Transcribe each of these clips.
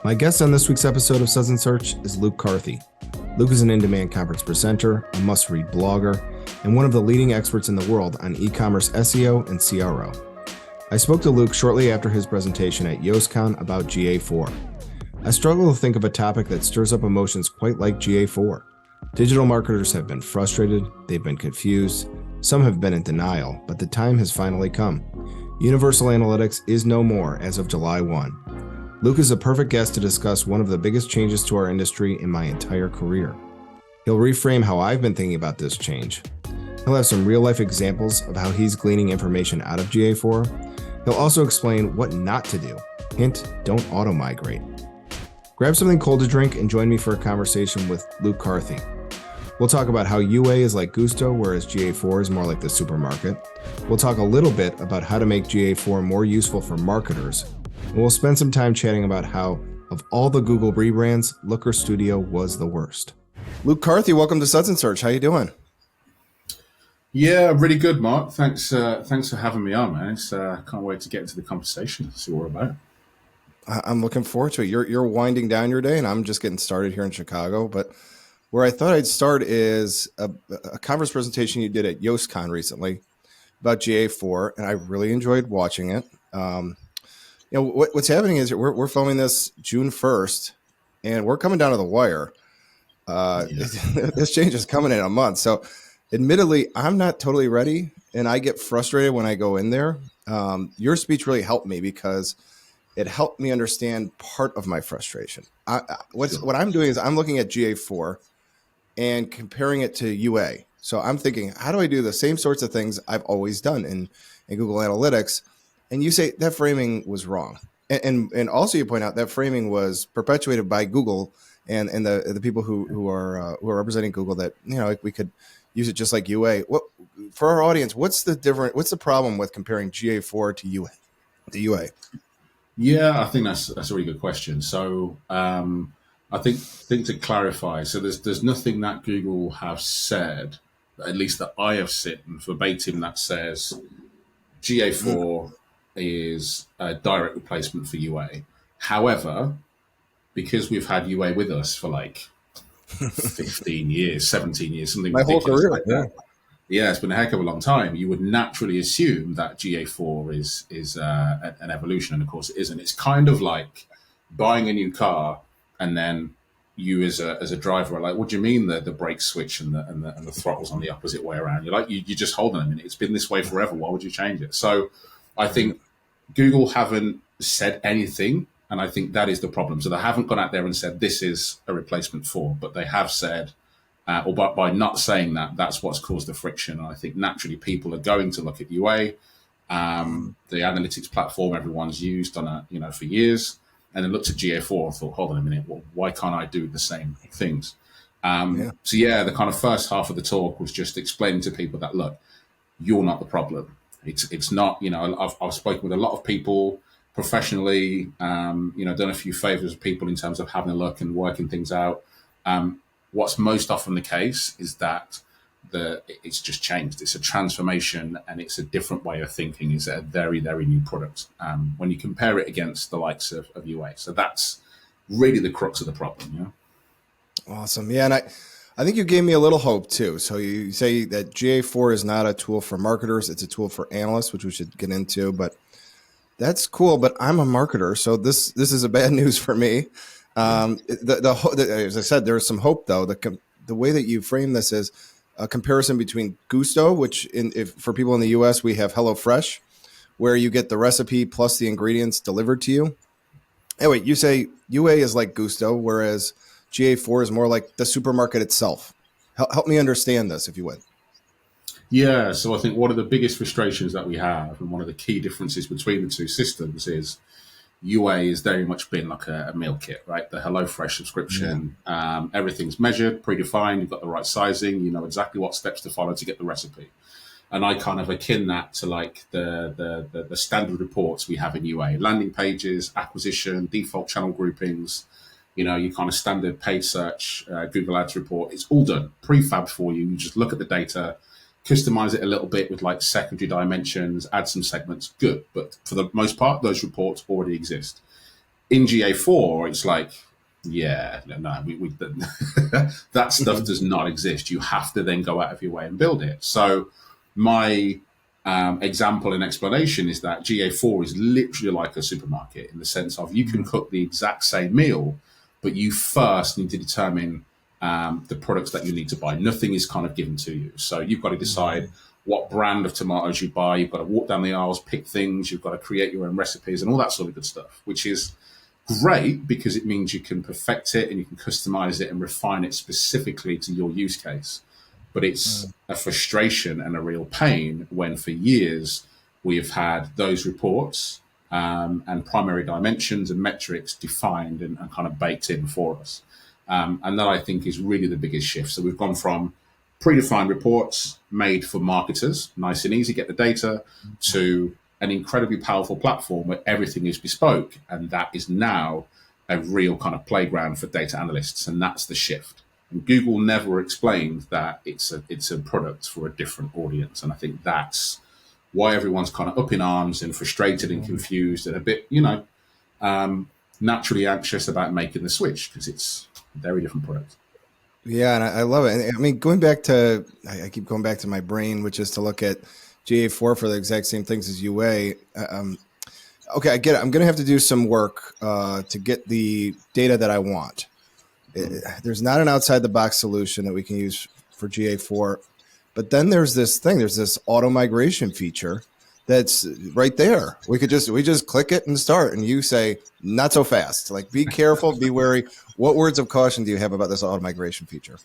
My guest on this week's episode of Suds Search is Luke Carthy. Luke is an in-demand conference presenter, a must-read blogger, and one of the leading experts in the world on e-commerce SEO and CRO. I spoke to Luke shortly after his presentation at Yoastcon about GA4. I struggle to think of a topic that stirs up emotions quite like GA4. Digital marketers have been frustrated, they've been confused, some have been in denial, but the time has finally come. Universal Analytics is no more as of July 1. Luke is a perfect guest to discuss one of the biggest changes to our industry in my entire career. He'll reframe how I've been thinking about this change. He'll have some real-life examples of how he's gleaning information out of GA4. He'll also explain what not to do. Hint, don't auto-migrate. Grab something cold to drink and join me for a conversation with Luke Carthy. We'll talk about how UA is like Gousto, whereas GA4 is more like the supermarket. We'll talk a little bit about how to make GA4 more useful for marketers. And we'll spend some time chatting about how, of all the Google rebrands, Looker Studio was the worst. Luke Carthy, welcome to Suds Search. How you doing? Yeah, really good, Mark. Thanks for having me on, man. Can't wait to get into the conversation, see what we're about. I'm looking forward to it. You're winding down your day, and I'm just getting started here in Chicago. But where I thought I'd start is a conference presentation you did at Yoastcon recently about GA4, and I really enjoyed watching it. What's happening is we're filming this June 1st, and we're coming down to the wire. This change is coming in a month. So admittedly, I'm not totally ready, and I get frustrated when I go in there. Your speech really helped me because it helped me understand part of my frustration. What I'm doing is I'm looking at GA4 and comparing it to UA. So I'm thinking, how do I do the same sorts of things I've always done in Google Analytics? And you say that framing was wrong. And also you point out that framing was perpetuated by Google and the people who are representing Google, that, like we could use it just like UA. For our audience, what's the problem with comparing GA4 to UA? Yeah, I think that's a really good question. So I think to clarify, so there's nothing that Google have said, at least that I have seen verbatim, that says GA4 is a direct replacement for UA. However, because we've had UA with us for like 15 years, 17 years, something my whole career, like that. Yeah, it's been a heck of a long time. You would naturally assume that GA4 is an evolution, and of course it isn't. It's kind of like buying a new car, and then you as a driver are like, "What do you mean the brake switch and the throttle's on the opposite way around?" You're like, "You just hold on a minute. It's been this way forever. Why would you change it?" So, I think Google haven't said anything, and I think that is the problem. So they haven't gone out there and said this is a replacement for, but they have said. Or by not saying that, that's what's caused the friction. And I think naturally people are going to look at UA, the analytics platform everyone's used for years, and then looked at GA4 and thought, hold on a minute, well, why can't I do the same things? So the kind of first half of the talk was just explaining to people that, look, you're not the problem. It's not, I've spoken with a lot of people professionally, done a few favors with people in terms of having a look and working things out. What's most often the case is that it's just changed. It's a transformation, and it's a different way of thinking. It's a very, very new product when you compare it against the likes of UA. So that's really the crux of the problem. Awesome. Yeah, and I think you gave me a little hope too. So you say that GA4 is not a tool for marketers. It's a tool for analysts, which we should get into. But that's cool. But I'm a marketer, so this is a bad news for me. As I said, there's some hope though. The way that you frame this is a comparison between Gousto, which for people in the US, we have HelloFresh, where you get the recipe plus the ingredients delivered to you. Anyway, you say UA is like Gousto, whereas GA4 is more like the supermarket itself. Help me understand this, if you would. Yeah, so I think one of the biggest frustrations that we have, and one of the key differences between the two systems, is UA has very much been like a meal kit, right? The HelloFresh subscription, everything's measured, predefined, you've got the right sizing, you know exactly what steps to follow to get the recipe. And I kind of akin that to like the standard reports we have in UA, landing pages, acquisition, default channel groupings, your kind of standard paid search, Google Ads report. It's all done, prefab for you. You just look at the data, customize it a little bit with like secondary dimensions, add some segments, good. But for the most part, those reports already exist. In GA4, it's like, yeah, no, that stuff does not exist. You have to then go out of your way and build it. So my example and explanation is that GA4 is literally like a supermarket in the sense of you can cook the exact same meal, but you first need to determine the products that you need to buy. Nothing is kind of given to you. So you've got to decide what brand of tomatoes you buy. You've got to walk down the aisles, pick things. You've got to create your own recipes and all that sort of good stuff, which is great because it means you can perfect it and you can customize it and refine it specifically to your use case. But it's a frustration and a real pain when for years we've had those reports and primary dimensions and metrics defined and kind of baked in for us. And that I think is really the biggest shift. So we've gone from predefined reports made for marketers, nice and easy, get the data, to an incredibly powerful platform where everything is bespoke. And that is now a real kind of playground for data analysts. And that's the shift. And Google never explained that it's a product for a different audience. And I think that's why everyone's kind of up in arms and frustrated and confused and a bit, naturally anxious about making the switch because it's a very different product. Yeah, and I love it. And I mean, I keep going back to my brain, which is to look at GA4 for the exact same things as UA. Okay, I get it. I'm going to have to do some work to get the data that I want. There's not an outside the box solution that we can use for GA4, but then there's this auto-migration feature that's right there. We just click it and start, and you say, not so fast. Like, be careful, be wary. What words of caution do you have about this auto-migration feature?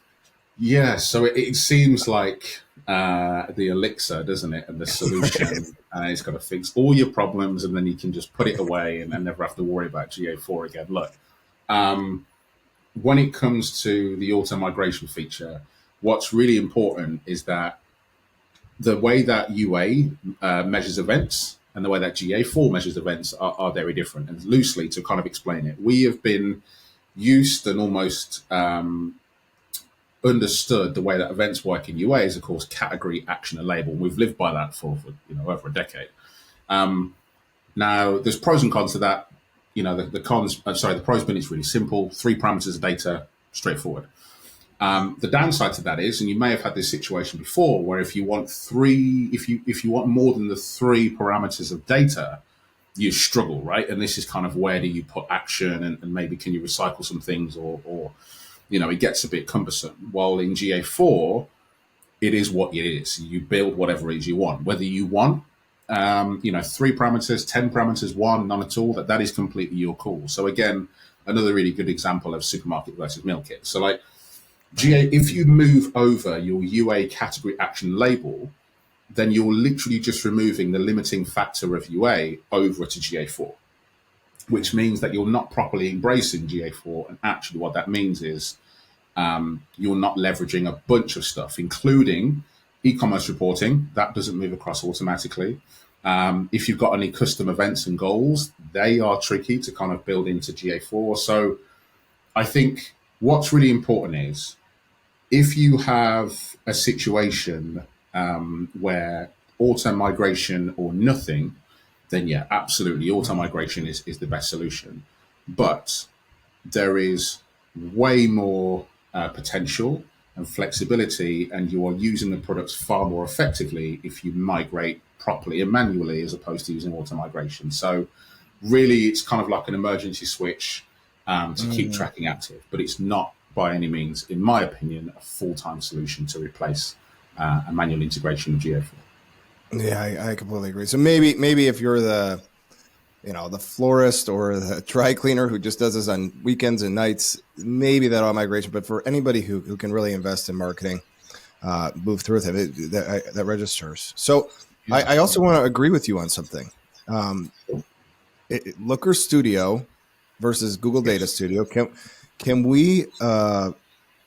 Yeah, so it seems like the elixir, doesn't it? And the solution, it's got to fix all your problems, and then you can just put it away and never have to worry about GA4 again. Look, when it comes to the auto-migration feature, what's really important is that the way that UA measures events and the way that GA4 measures events are very different. And loosely, to kind of explain it, we have been used and almost understood the way that events work in UA is, of course, category, action, and label. We've lived by that for over a decade. Now, there's pros and cons to that. The pros being it's really simple, 3 parameters of data, straightforward. The downside to that is, and you may have had this situation before, where if you want more than the 3 parameters of data, you struggle, right? And this is kind of where do you put action and maybe can you recycle some things or it gets a bit cumbersome. While in GA4, it is what it is. You build whatever it is you want, whether you want 3 parameters, 10 parameters, 1, none at all, that is completely your call. So again, another really good example of supermarket versus meal kit. So like GA, if you move over your UA category action label, then you're literally just removing the limiting factor of UA over to GA4, which means that you're not properly embracing GA4. And actually what that means is you're not leveraging a bunch of stuff, including e-commerce reporting. That doesn't move across automatically. If you've got any custom events and goals, they are tricky to kind of build into GA4. So I think what's really important is if you have a situation where auto-migration or nothing, then yeah, absolutely, auto-migration is the best solution. But there is way more potential and flexibility, and you are using the products far more effectively if you migrate properly and manually as opposed to using auto-migration. So really, it's kind of like an emergency switch to keep tracking active, but it's not by any means, in my opinion, a full-time solution to replace a manual integration of GA4. Yeah, I completely agree. So maybe if you're the florist or the dry cleaner who just does this on weekends and nights, maybe that auto migration. But for anybody who can really invest in marketing, move through with it, that registers. So yeah. I also want to agree with you on something. Looker Studio versus Google Data Studio. Can we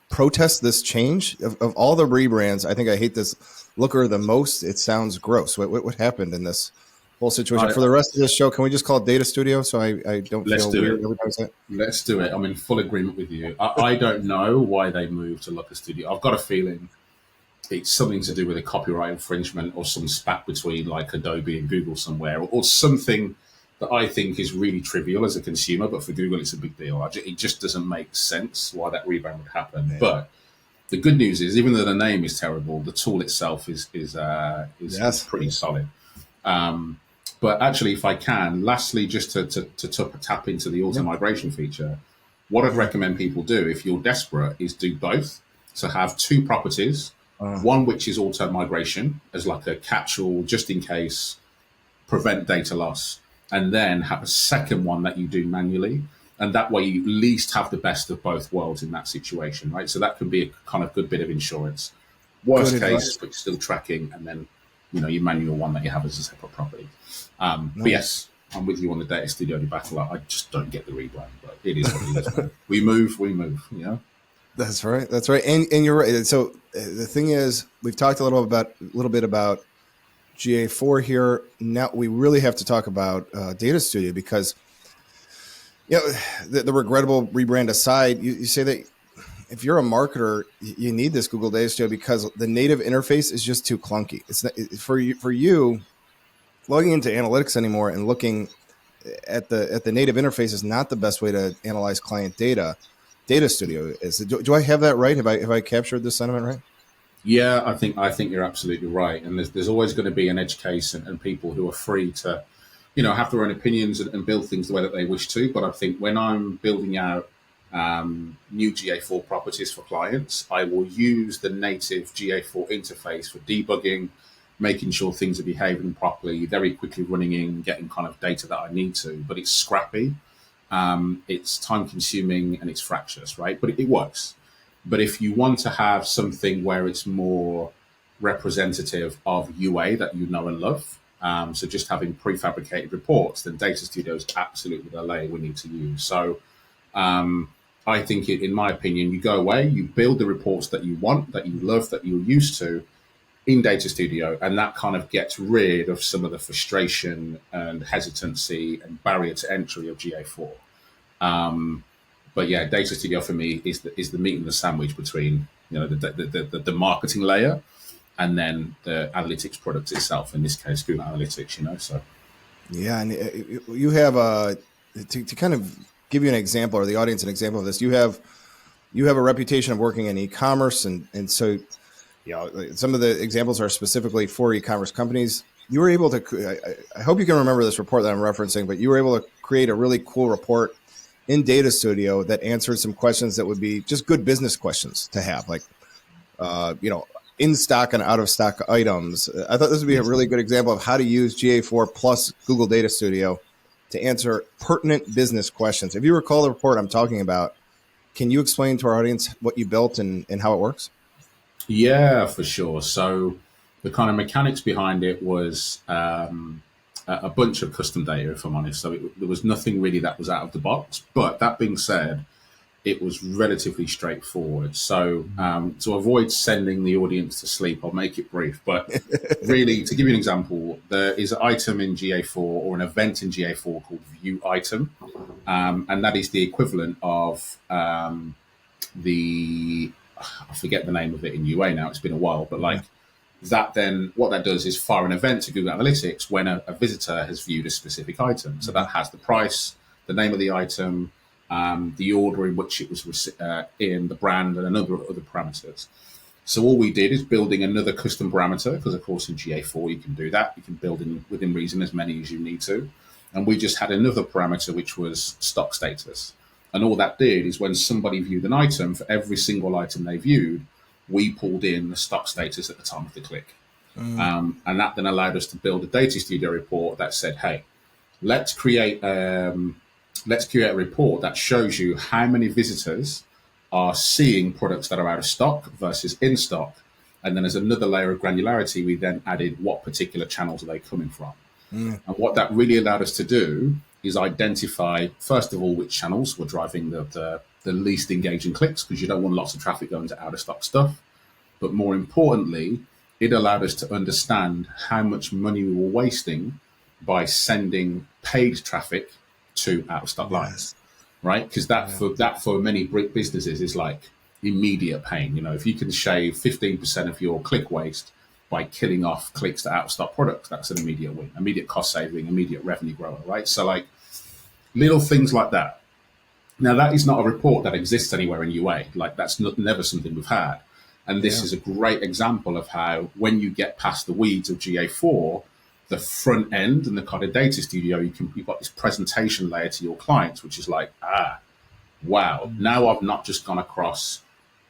protest this change of all the rebrands? I think I hate this Looker the most. It sounds gross. What happened in this whole situation? For the rest of this show, can we just call it Data Studio so I don't feel weird every time I say it? Let's do it. I'm in full agreement with you. I don't know why they moved to Looker Studio. I've got a feeling it's something to do with a copyright infringement or some spat between like Adobe and Google somewhere or something that I think is really trivial as a consumer, but for Google, it's a big deal. It just doesn't make sense why that rebrand would happen. Yeah. But the good news is, even though the name is terrible, the tool itself is pretty solid. But actually, if I can, lastly, just to tap into the auto-migration feature, what I'd recommend people do, if you're desperate, is do both. So have two properties, one which is auto-migration as like a catch-all, just in case, prevent data loss, and then have a second one that you do manually. And that way you at least have the best of both worlds in that situation, right? So that could be a kind of good bit of insurance. Worst case, but still tracking, and then, your manual one that you have as a separate property. Nice. But yes, I'm with you on the Data Studio battle. I just don't get the rebrand, but it is what it is. We move, That's right. And you're right. So the thing is, we've talked a little bit about GA4 here. Now we really have to talk about Data Studio, because the regrettable rebrand aside, you say that if you're a marketer, you need this Google Data Studio because the native interface is just too clunky. It's not, for you logging into analytics anymore and looking at the native interface is not the best way to analyze client data. Data Studio is. Do I have that right? Have I captured this sentiment right? Yeah, I think you're absolutely right. And there's always going to be an edge case and people who are free to, have their own opinions and build things the way that they wish to. But I think when I'm building out new GA4 properties for clients, I will use the native GA4 interface for debugging, making sure things are behaving properly, very quickly running in, getting kind of data that I need to. But it's scrappy, it's time consuming, and it's fractious, right? But it works. But if you want to have something where it's more representative of UA that you know and love, so just having prefabricated reports, then Data Studio is absolutely the layer we need to use. So I think, in my opinion, you go away, you build the reports that you want, that you love, that you're used to in Data Studio, and that kind of gets rid of some of the frustration and hesitancy and barrier to entry of GA4. But yeah, Data Studio for me is the meat and the sandwich between the marketing layer and then the analytics product itself. In this case, Google Analytics. So yeah, and you have to kind of give you an example, or the audience an example of this. You have a reputation of working in e-commerce, and so some of the examples are specifically for e-commerce companies. You were able to. I hope you can remember this report that I'm referencing, but you were able to create a really cool report in Data Studio that answered some questions that would be just good business questions to have, like, in stock and out of stock items. I thought this would be a really good example of how to use GA4 plus Google Data Studio to answer pertinent business questions. If you recall the report I'm talking about, can you explain to our audience what you built and how it works? Yeah, for sure. So the kind of mechanics behind it was a bunch of custom data, if I'm honest. So there was nothing really that was out of the box. But that being said, it was relatively straightforward. So to avoid sending the audience to sleep, I'll make it brief. But really, to give you an example, there is an item in GA4 or an event in GA4 called view item. And that is the equivalent of I forget the name of it in UA now. It's been a while. But that then, what that does is fire an event to Google Analytics when a visitor has viewed a specific item. So that has the price, the name of the item, the order in which it was in, the brand, and a number of other parameters. So all we did is building another custom parameter, because of course in GA4 you can do that. You can build in within reason as many as you need to. And we just had another parameter which was stock status. And all that did is when somebody viewed an item, for every single item they viewed, we pulled in the stock status at the time of the click. And that then allowed us to build a Data Studio report that said, hey, let's create a report that shows you how many visitors are seeing products that are out of stock versus in stock. And then as another layer of granularity, we then added what particular channels are they coming from. And what that really allowed us to do is identify, first of all, which channels were driving the least engaging clicks, because you don't want lots of traffic going to out of stock stuff. But more importantly, it allowed us to understand how much money we were wasting by sending paid traffic to out of stock lines, right? Because that for many businesses is like immediate pain. If you can shave 15% of your click waste by killing off clicks to out-of-stock products. That's an immediate win, immediate cost saving, immediate revenue grower, right? So like little things like that. Now, that is not a report that exists anywhere in UA. Like that's never something we've had. And this is a great example of how when you get past the weeds of GA4, the front end and the kind of data studio, you've got this presentation layer to your clients, which is like, wow, now I've not just gone across,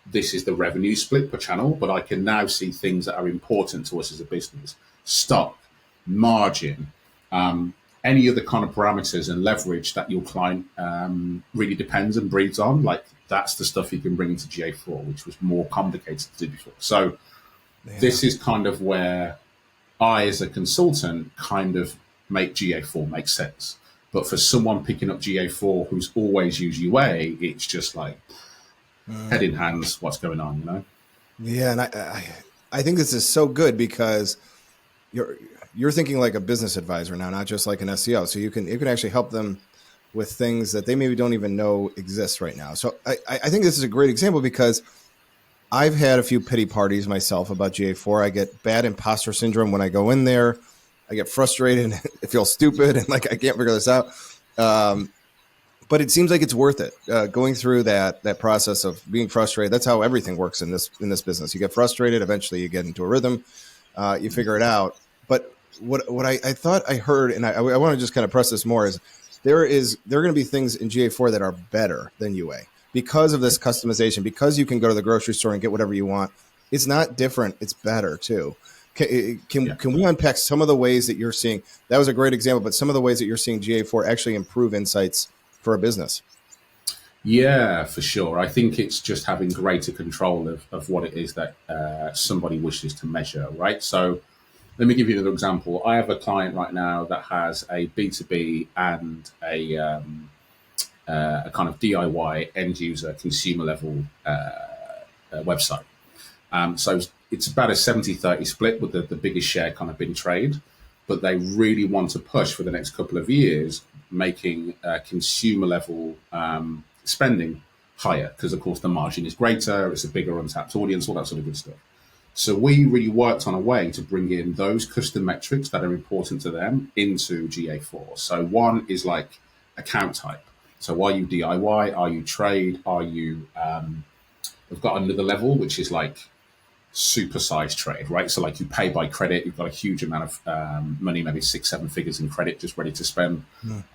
this is the revenue split per channel, but I can now see things that are important to us as a business. Stock, margin, any other kind of parameters and leverage that your client really depends and breathes on. Like that's the stuff you can bring into GA4, which was more complicated to do before. So this is kind of where I, as a consultant, kind of make GA4 make sense. But for someone picking up GA4 who's always used UA, it's just like head in hands, what's going on, you know? Yeah, and I think this is so good because you're thinking like a business advisor now, not just like an SEO. So you can actually help them with things that they maybe don't even know exist right now. So I think this is a great example because I've had a few pity parties myself about GA4. I get bad imposter syndrome when I go in there. I get frustrated and it feels stupid and like I can't figure this out. But it seems like it's worth it. Going through that process of being frustrated. That's how everything works in this business. You get frustrated, eventually you get into a rhythm, you figure it out. But what I thought I heard, and I want to just kind of press this more, is there are going to be things in GA4 that are better than UA. Because of this customization, because you can go to the grocery store and get whatever you want, it's not different. It's better too. Can we unpack some of the ways that you're seeing? That was a great example, but some of the ways that you're seeing GA4 actually improve insights for a business. Yeah, for sure. I think it's just having greater control of what it is that somebody wishes to measure, right? So let me give you another example. I have a client right now that has a B2B and a kind of DIY end user consumer level website. So it's about a 70-30 split with the biggest share kind of being trade, but they really want to push for the next couple of years, making consumer level spending higher because of course the margin is greater, it's a bigger untapped audience, all that sort of good stuff. So we really worked on a way to bring in those custom metrics that are important to them into GA4. So one is like account type. So are you DIY? Are you trade? Are you, we've got another level, which is like supersized trade, right? So like you pay by credit, you've got a huge amount of money, maybe 6-7 figures in credit, just ready to spend.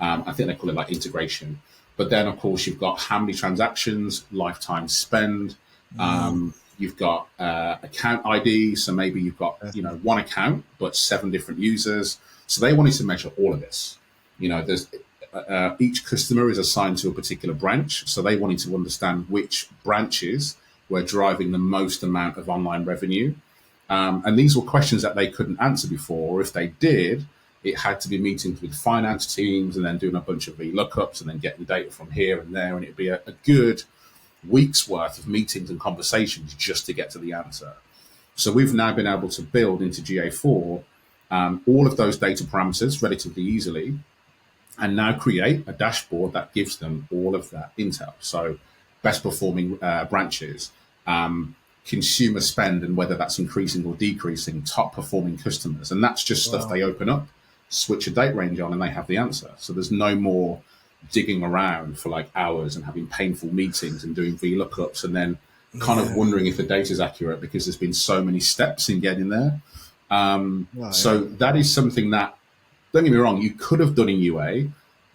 I think they call it like integration. But then of course you've got how many transactions, lifetime spend. You've got account ID. So maybe you've got, one account, but 7 different users. So they wanted to measure all of this. There's each customer is assigned to a particular branch. So they wanted to understand which branches were driving the most amount of online revenue. And these were questions that they couldn't answer before. Or if they did, it had to be meetings with finance teams and then doing a bunch of VLOOKUPs and then getting data from here and there. And it'd be a good week's worth of meetings and conversations just to get to the answer. So we've now been able to build into GA4 all of those data parameters relatively easily, and now create a dashboard that gives them all of that intel. So best performing branches, consumer spend and whether that's increasing or decreasing, top performing customers. And that's just stuff they open up, switch a date range on, and they have the answer. So there's no more digging around for like hours and having painful meetings and doing VLOOKUPs and then kind of wondering if the data is accurate because there's been so many steps in getting there. So that is something that, don't get me wrong, you could have done in UA,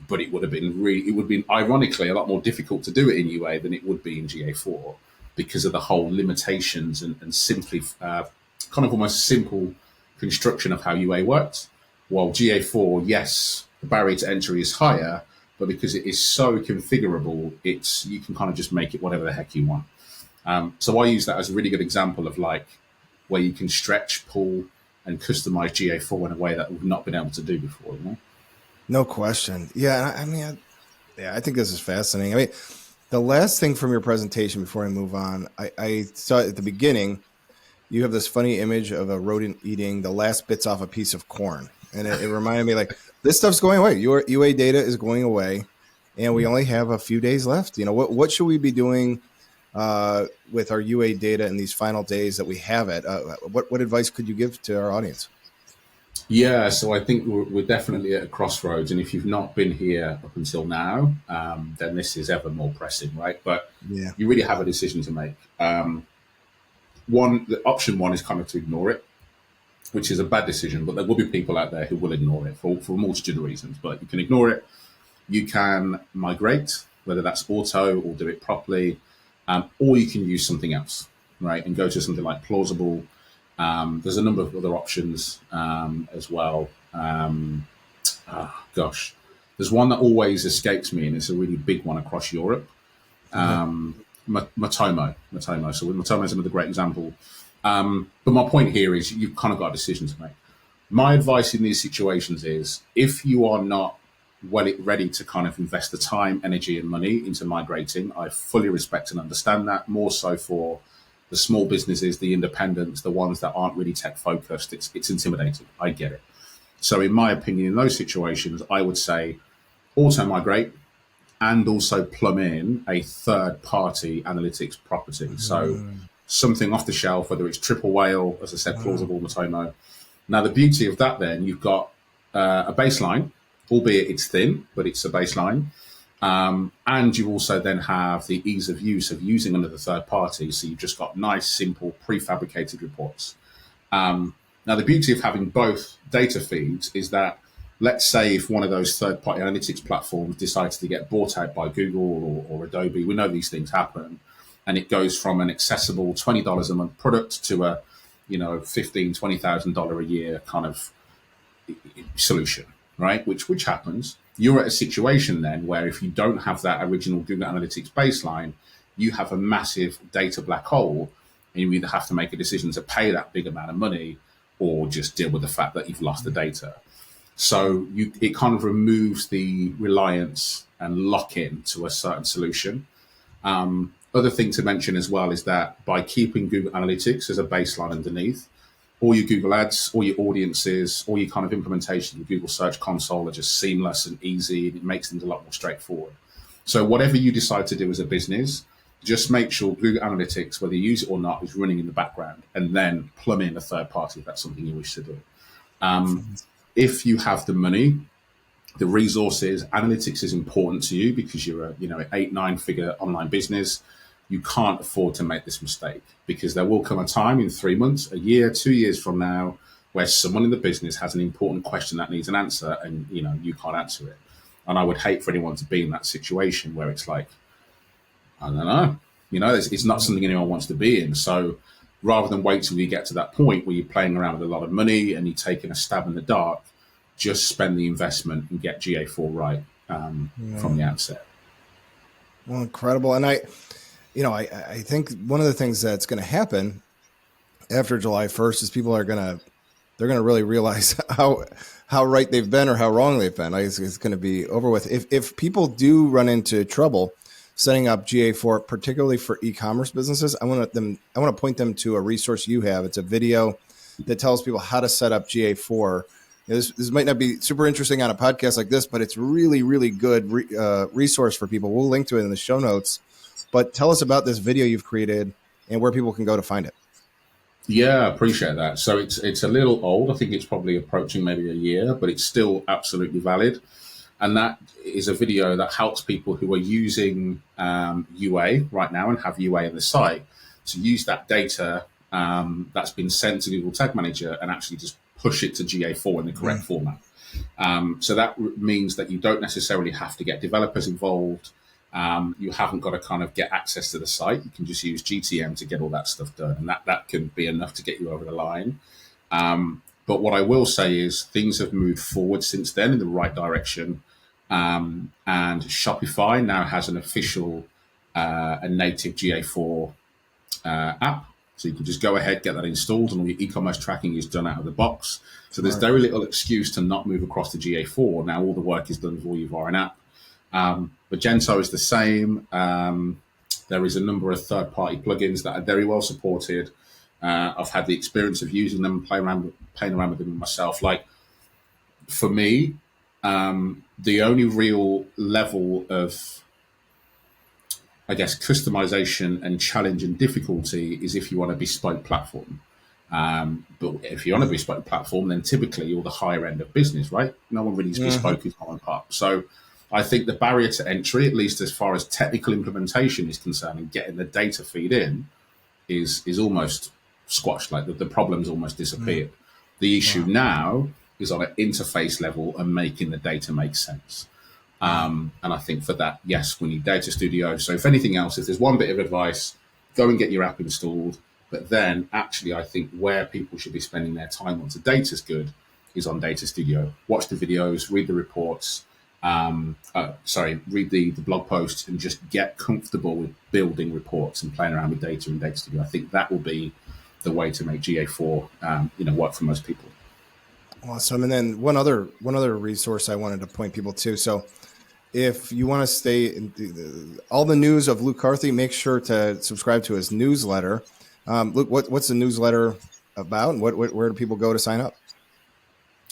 but it would have been ironically a lot more difficult to do it in UA than it would be in GA4 because of the whole limitations and simply kind of almost simple construction of how UA works. While GA4, yes, the barrier to entry is higher, but because it is so configurable, you can kind of just make it whatever the heck you want. So I use that as a really good example of like where you can stretch, pull, and customize GA4 in a way that we've not been able to do before. No question. Yeah, I think this is fascinating. I mean, the last thing from your presentation before I move on, I saw at the beginning, you have this funny image of a rodent eating the last bits off a piece of corn. And it reminded me like, this stuff's going away. Your UA data is going away and we only have a few days left. What should we be doing with our UA data in these final days that we have it. What advice could you give to our audience? Yeah, so I think we're definitely at a crossroads, and if you've not been here up until now, then this is ever more pressing, right? But Yeah. you really have a decision to make. The option one is kind of to ignore it, which is a bad decision, but there will be people out there who will ignore it for a multitude of reasons. But you can ignore it. You can migrate, whether that's auto or do it properly, or you can use something else, right? And go to something like Plausible. There's a number of other options as well. There's one that always escapes me, and it's a really big one across Europe. Matomo. So Matomo is another great example. But my point here is you've kind of got a decision to make. My advice in these situations is if you are not ready to kind of invest the time, energy, and money into migrating, I fully respect and understand that. More so for the small businesses, the independents, the ones that aren't really tech focused. It's intimidating. I get it. So in my opinion, in those situations, I would say auto migrate and also plumb in a third party analytics property. So something off the shelf, whether it's Triple Whale, as I said, Plausible, Matomo. Now, the beauty of that then, you've got a baseline, albeit it's thin, but it's a baseline. And you also then have the ease of use of using another third party. So you've just got nice, simple, prefabricated reports. Now, the beauty of having both data feeds is that, let's say if one of those third-party analytics platforms decides to get bought out by Google or Adobe, we know these things happen, and it goes from an accessible $20 a month product to a, $15,000, $20,000 a year kind of solution, right? Which happens. You're at a situation then where if you don't have that original Google Analytics baseline, you have a massive data black hole, and you either have to make a decision to pay that big amount of money or just deal with the fact that you've lost the data. So it kind of removes the reliance and lock-in to a certain solution. Other thing to mention as well is that by keeping Google Analytics as a baseline underneath, all your Google ads, all your audiences, all your kind of implementation of Google Search Console are just seamless and easy, and it makes things a lot more straightforward. So whatever you decide to do as a business, just make sure Google Analytics, whether you use it or not, is running in the background, and then plumb in a third party if that's something you wish to do. If you have the money, the resources, analytics is important to you because you're an 8-9 figure online business. You can't afford to make this mistake because there will come a time in 3 months, a year, 2 years from now where someone in the business has an important question that needs an answer and you can't answer it. And I would hate for anyone to be in that situation where it's like, I don't know, it's not something anyone wants to be in. So rather than wait till you get to that point where you're playing around with a lot of money and you're taking a stab in the dark, just spend the investment and get GA4 right from the outset. Well, incredible. And I think one of the things that's going to happen after July 1st is people are they're going to really realize how right they've been or how wrong they've been. It's going to be over with. If people do run into trouble setting up GA4, particularly for e-commerce businesses, I want to point them to a resource you have. It's a video that tells people how to set up GA4. This might not be super interesting on a podcast like this, but it's really, really good resource for people. We'll link to it in the show notes. But tell us about this video you've created and where people can go to find it. Yeah, I appreciate that. So it's a little old. I think it's probably approaching maybe a year, but it's still absolutely valid. And that is a video that helps people who are using UA right now and have UA in the site to use that data that's been sent to Google Tag Manager and actually just push it to GA4 in the correct format. So that means that you don't necessarily have to get developers involved. You haven't got to kind of get access to the site. You can just use GTM to get all that stuff done. And that can be enough to get you over the line. But what I will say is things have moved forward since then in the right direction. And Shopify now has an official, a native GA4 app. So you can just go ahead, get that installed, and all your e-commerce tracking is done out of the box. So there's very little excuse to not move across to GA4. Now all the work is done for you via an app. Magento is the same. There is a number of third-party plugins that are very well supported. I've had the experience of using them, playing around with them myself. Like for me, the only real level of I guess, customization and challenge and difficulty is if you want a bespoke platform. But if you're on a bespoke platform, then typically you're the higher end of business, right? No one really is bespoke is mom and pop. So I think the barrier to entry, at least as far as technical implementation is concerned, and getting the data feed in, is almost squashed. Like the problem's almost disappeared. The issue now is on an interface level and making the data make sense. And I think for that, yes, we need Data Studio. So if anything else, if there's one bit of advice, go and get your app installed. But then actually, I think where people should be spending their time once the data's good is on Data Studio. Watch the videos, read the reports, read the blog posts, and just get comfortable with building reports and playing around with data in Data Studio. I think that will be the way to make GA4 work for most people. Awesome. And then one other resource I wanted to point people to. So if you want to stay in all the news of Luke Carthy, make sure to subscribe to his newsletter. Luke, what's the newsletter about, and where do people go to sign up?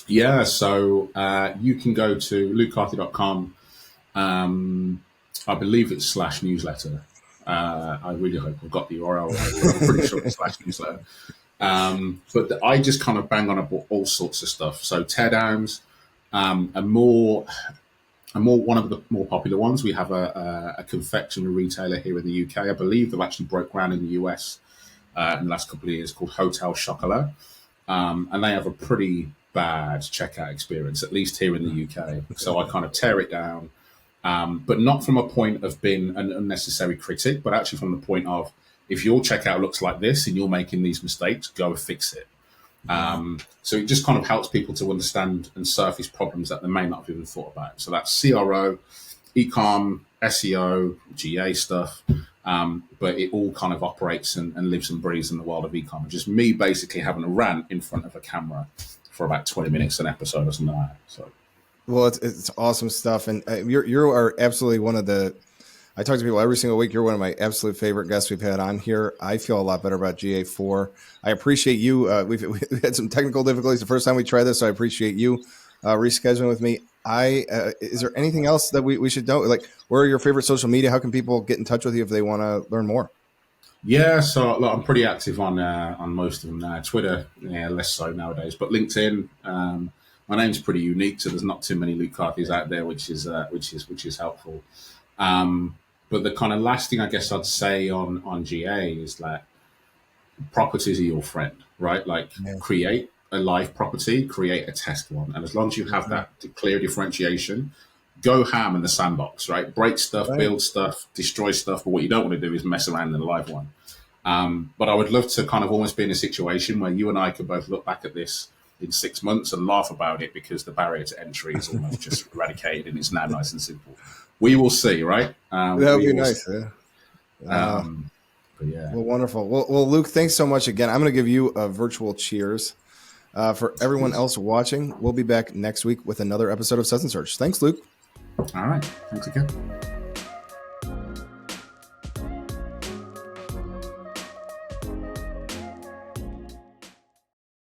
Yeah, so you can go to lukecarthy.com. I believe it's /newsletter. I really hope I've got the URL right. I'm pretty sure it's /newsletter. But I just kind of bang on about all sorts of stuff. So teardowns, one of the more popular ones. We have a confectionery retailer here in the UK. I believe they've actually broke ground in the US in the last couple of years, called Hotel Chocolat. And they have a pretty bad checkout experience, at least here in the UK. So I kind of tear it down, but not from a point of being an unnecessary critic, but actually from the point of, if your checkout looks like this and you're making these mistakes, go fix it. So it just kind of helps people to understand and surface problems that they may not have even thought about. So that's CRO, ecom, SEO, GA stuff. But it all kind of operates and lives and breathes in the world of ecom. Just me basically having a rant in front of a camera for about 20 minutes an episode or something like that. So, well, it's awesome stuff. And you are absolutely one of the, I talk to people every single week. You're one of my absolute favorite guests we've had on here. I feel a lot better about GA4. I appreciate you. We've had some technical difficulties the first time we tried this, so I appreciate you rescheduling with me. Is there anything else that we should know? Like, where are your favorite social media? How can people get in touch with you if they want to learn more? Yeah, so look, I'm pretty active on most of them now. Twitter, yeah, less so nowadays, but LinkedIn. My name's pretty unique, so there's not too many Luke Carthys out there, which is helpful. But the kind of last thing I guess I'd say on GA is that properties are your friend, right? Like, create a live property, create a test one, and as long as you have that clear differentiation, go ham in the sandbox, right? Break stuff, build stuff, destroy stuff, but what you don't want to do is mess around in the live one. But I would love to kind of almost be in a situation where you and I could both look back at this in 6 months and laugh about it, because the barrier to entry is almost just eradicated and it's now nice and simple. We will see, right? That would be nice. Yeah. But yeah. Well, wonderful. Well, Luke, thanks so much again. I'm going to give you a virtual cheers. For everyone else watching, we'll be back next week with another episode of Suds Search. Thanks, Luke. All right. Thanks again.